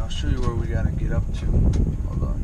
I'll show you where we gotta get up to. Hold on.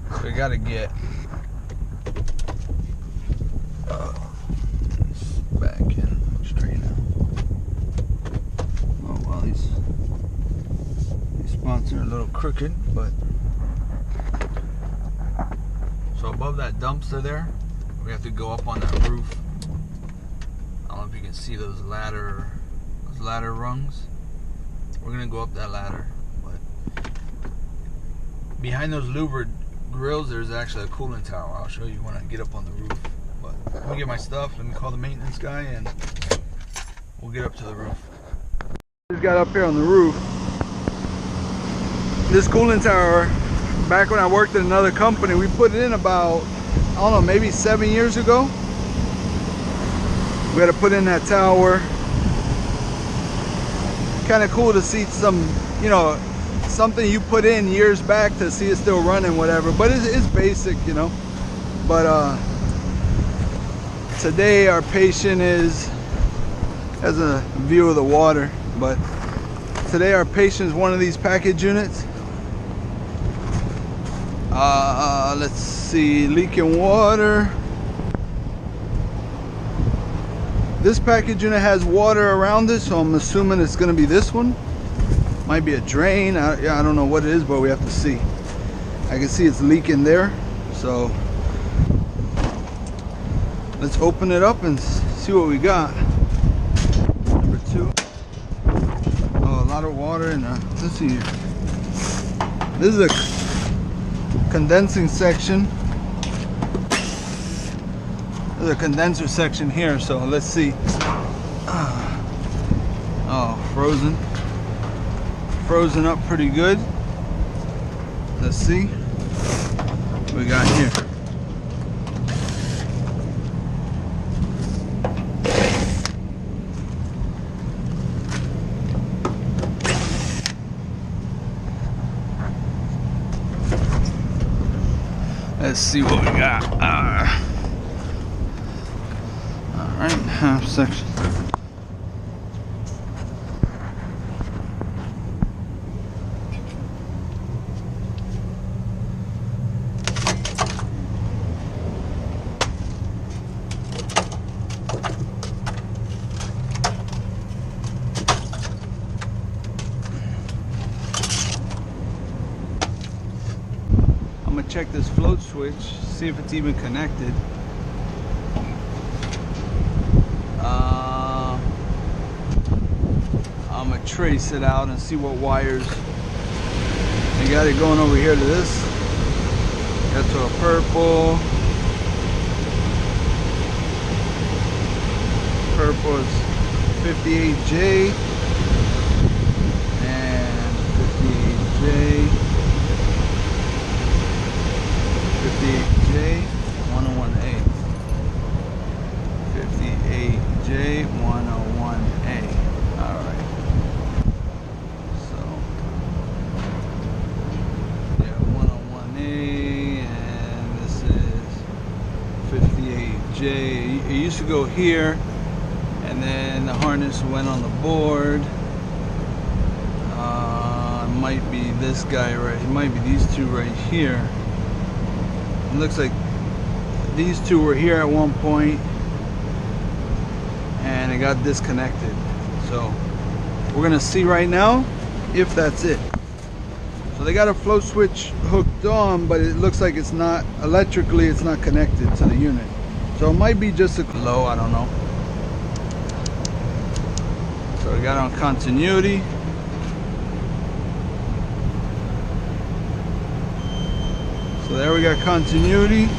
So we gotta get back in straight now. Oh well, these spots are a little crooked, but so above that dumpster there, we have to go up on that roof. I don't know if you can see those ladder rungs. We're gonna go up that ladder, but behind those louvered grills, there's actually a cooling tower. I'll show you when I get up on the roof. But let me get my stuff. Let me call the maintenance guy, and we'll get up to the roof. Just got up here on the roof. This cooling tower, back when I worked at another company, we put it in about, I don't know, maybe 7 years ago. We had to put in that tower. Kind of cool to see some, you know, something you put in years back to see it still running, whatever. But it's basic, you know. But today our patient has a view of the water. But today our patient is one of these package units. Let's see, leaking water. This package unit has water around it, so I'm assuming it's going to be this one. Might be a drain. I don't know what it is, but we have to see. I can see it's leaking there, so let's open it up and see what we got. Number 2. Oh, a lot of water in there. Let's see here. This is a condensing section. There's a condenser section here, so let's see. Oh, frozen up pretty good. Let's see what we got here. Let's see what we got. Alright, half section. I'm gonna check this float switch, see if it's even connected. I'm gonna trace it out and see what wires. I got it going over here to this. Got to a purple. Purple is 58J and 58J. 58J 101A. 58J 101A. Alright. So yeah, 101A, and this is 58J. It used to go here, and then the harness went on the board. It might be this guy right. It might be these two right here. It looks like these two were here at one point and it got disconnected. So we're gonna see right now if that's it. So they got a float switch hooked on, but it looks like it's not electrically, it's not connected to the unit. So it might be just a low, I don't know. So we got on continuity. So there we got continuity.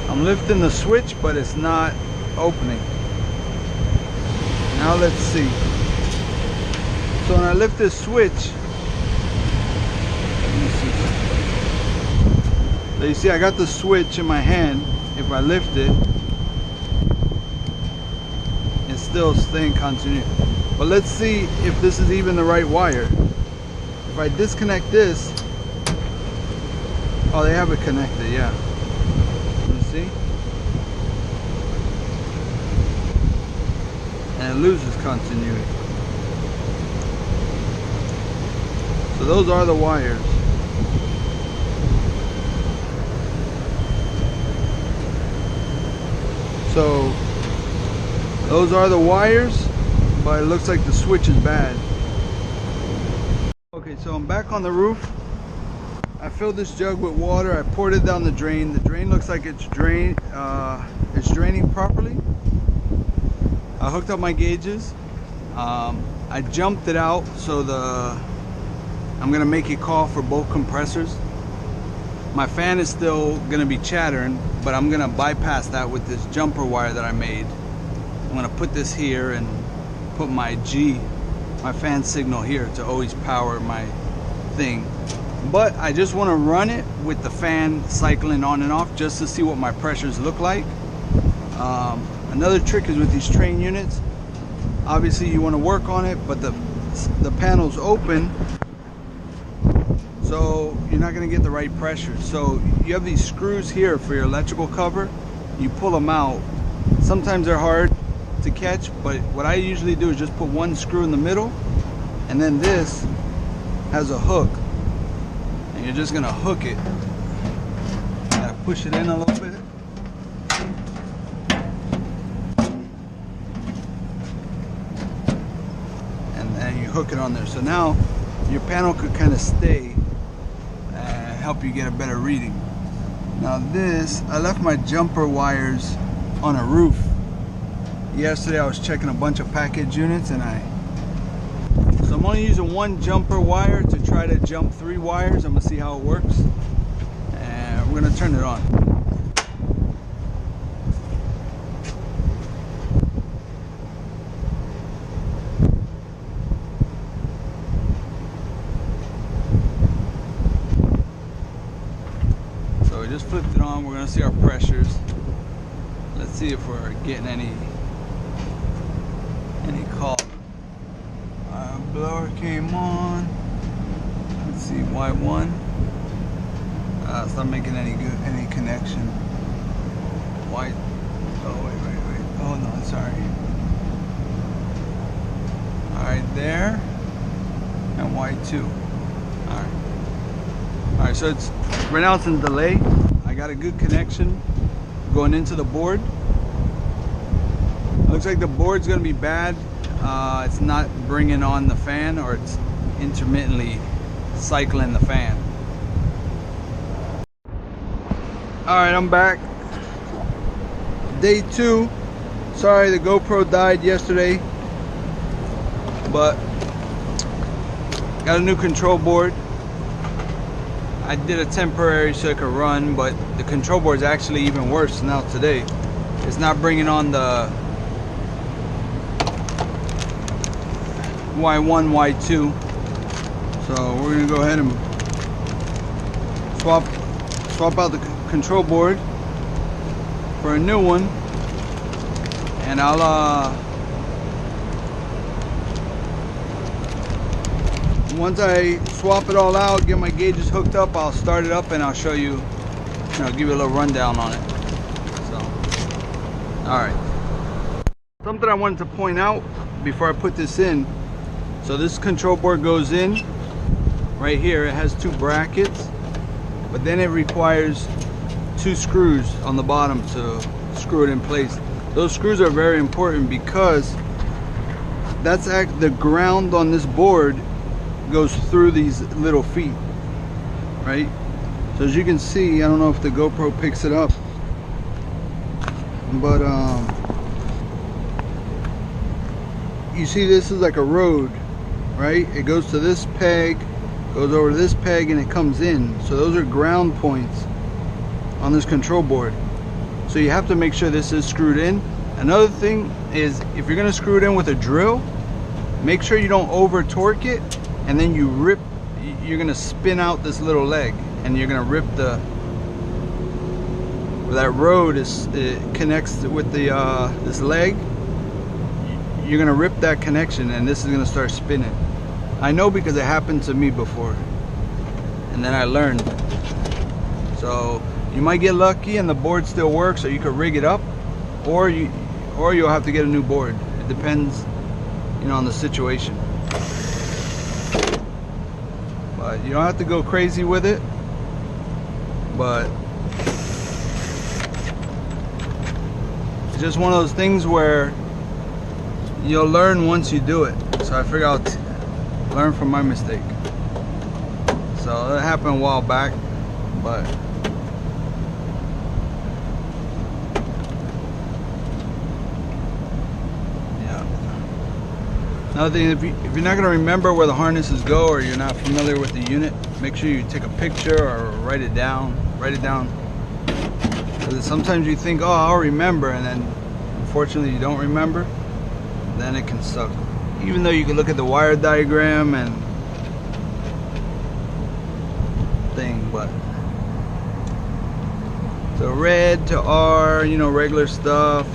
I'm lifting the switch, but it's not opening. Now let's see. So when I lift this switch, let me see. So you see I got the switch in my hand if I lift it, it's still staying continuity. But let's see if this is even the right wire. If I disconnect this, oh, they have it connected, yeah. You see? And it loses continuity. So those are the wires. So those are the wires, but it looks like the switch is bad. Okay, so I'm back on the roof. I filled this jug with water. I poured it down the drain. The drain looks like it's draining properly. I hooked up my gauges. I jumped it out, so I'm gonna make a call for both compressors. My fan is still gonna be chattering, but I'm gonna bypass that with this jumper wire that I made. I'm gonna put this here and put my fan signal here to always power my thing. But I just want to run it with the fan cycling on and off just to see what my pressures look like. Another trick is with these Trane units, obviously you want to work on it, but the panel's open, so you're not going to get the right pressure. So you have these screws here for your electrical cover. You pull them out. Sometimes they're hard to catch, but what I usually do is just put one screw in the middle, and then this has a hook, and you're just going to hook it. You got to push it in a little bit. Hook it on there, so now your panel could kind of stay and help you get a better reading. Now this, I left my jumper wires on a roof. Yesterday I was checking a bunch of package units, so I'm only using one jumper wire to try to jump 3 wires. I'm gonna see how it works, and we're gonna turn it on. Just flipped it on. We're gonna see our pressures. Let's see if we're getting any call. Blower came on. Let's see, Y1. It's not making any connection. Y. Oh wait. Oh no, sorry. All right, there. And Y2. All right, so it's right now it's in delay. I got a good connection going into the board. Looks like the board's gonna be bad. It's not bringing on the fan, or it's intermittently cycling the fan. All right, I'm back. Day 2. Sorry, the GoPro died yesterday, but got a new control board. I did a temporary so it could run, but the control board is actually even worse now today. It's not bringing on the Y1, Y2. So we're gonna go ahead and swap out the control board for a new one, and I'll once I swap it all out, get my gauges hooked up, I'll start it up and I'll show you, give you a little rundown on it. So, all right. Something I wanted to point out before I put this in. So this control board goes in right here. It has 2 brackets, but then it requires 2 screws on the bottom to screw it in place. Those screws are very important because that's the ground on this board goes through these little feet, right? So as you can see, I don't know if the GoPro picks it up, but you see this is like a road, right? It goes to this peg, goes over to this peg, and it comes in. So those are ground points on this control board. So you have to make sure this is screwed in. Another thing is, if you're gonna screw it in with a drill, make sure you don't over torque it, and then you're gonna spin out this little leg, and you're gonna rip where that road it connects with the this leg, you're gonna rip that connection and this is gonna start spinning. I know because it happened to me before, and then I learned. So you might get lucky and the board still works, or you could rig it up, or you'll have to get a new board. It depends, you know, on the situation. But you don't have to go crazy with it. But it's just one of those things where you'll learn once you do it. So I figured I'll learn from my mistake. So that happened a while back, but yeah. Another thing, if you're not going to remember where the harnesses go, or you're not familiar with the unit, make sure you take a picture or write it down. Because sometimes you think, oh, I'll remember, and then unfortunately you don't remember. Then it can suck. Even though you can look at the wire diagram and thing, but so red to R, you know, regular stuff.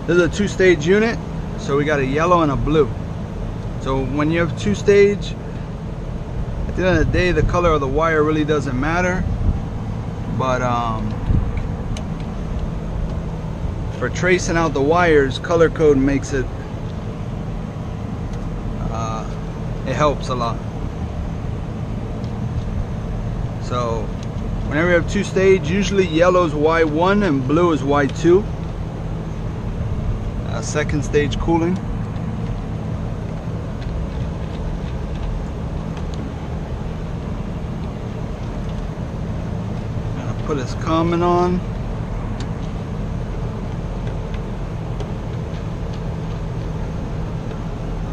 This is a two-stage unit, so we got a yellow and a blue. So when you have two-stage, at the end of the day, the color of the wire really doesn't matter. But for tracing out the wires, color code makes it it helps a lot. So whenever you have two-stage, usually yellow is Y1 and blue is Y2. Second stage cooling. Put his common on.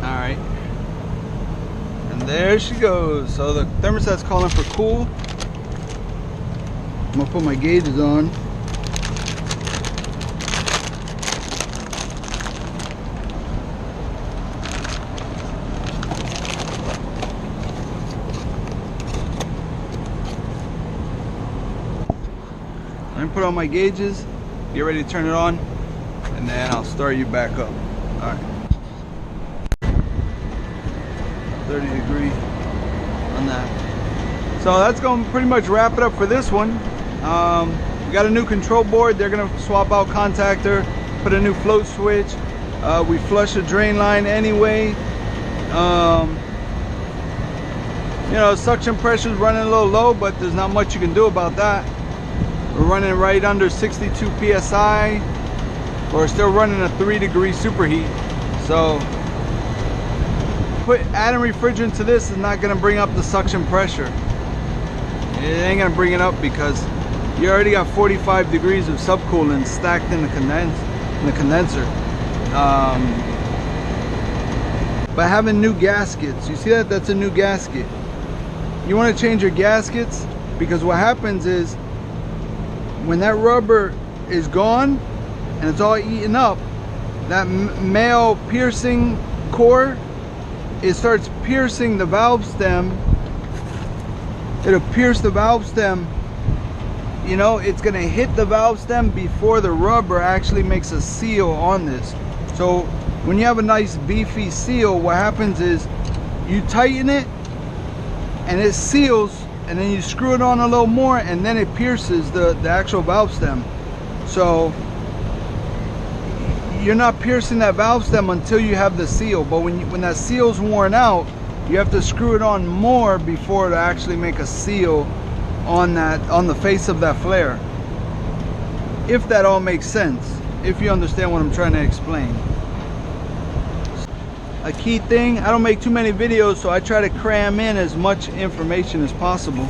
Alright. And there she goes. So the thermostat's calling for cool. I'm gonna put my gauges on. Let me put on my gauges, get ready to turn it on, and then I'll start you back up. Alright. 30 degree on that. So that's going to pretty much wrap it up for this one. We got a new control board. They're going to swap out contactor, put a new float switch. We flush the drain line anyway. You know, suction pressure is running a little low, but there's not much you can do about that. We're running right under 62 psi. We're still running a 3-degree superheat. So adding refrigerant to this is not going to bring up the suction pressure. It ain't going to bring it up because you already got 45 degrees of subcoolant stacked in the condenser. By having new gaskets, you see that? That's a new gasket. You want to change your gaskets because what happens is when that rubber is gone and it's all eaten up, that male piercing core, it starts piercing the valve stem. It'll pierce the valve stem. You know, it's gonna hit the valve stem before the rubber actually makes a seal on this. So when you have a nice beefy seal, what happens is you tighten it and it seals, and then you screw it on a little more, and then it pierces the actual valve stem. So you're not piercing that valve stem until you have the seal. But when that seal's worn out, you have to screw it on more before to actually make a seal on the face of that flare. If that all makes sense, if you understand what I'm trying to explain. A key thing, I don't make too many videos, so I try to cram in as much information as possible.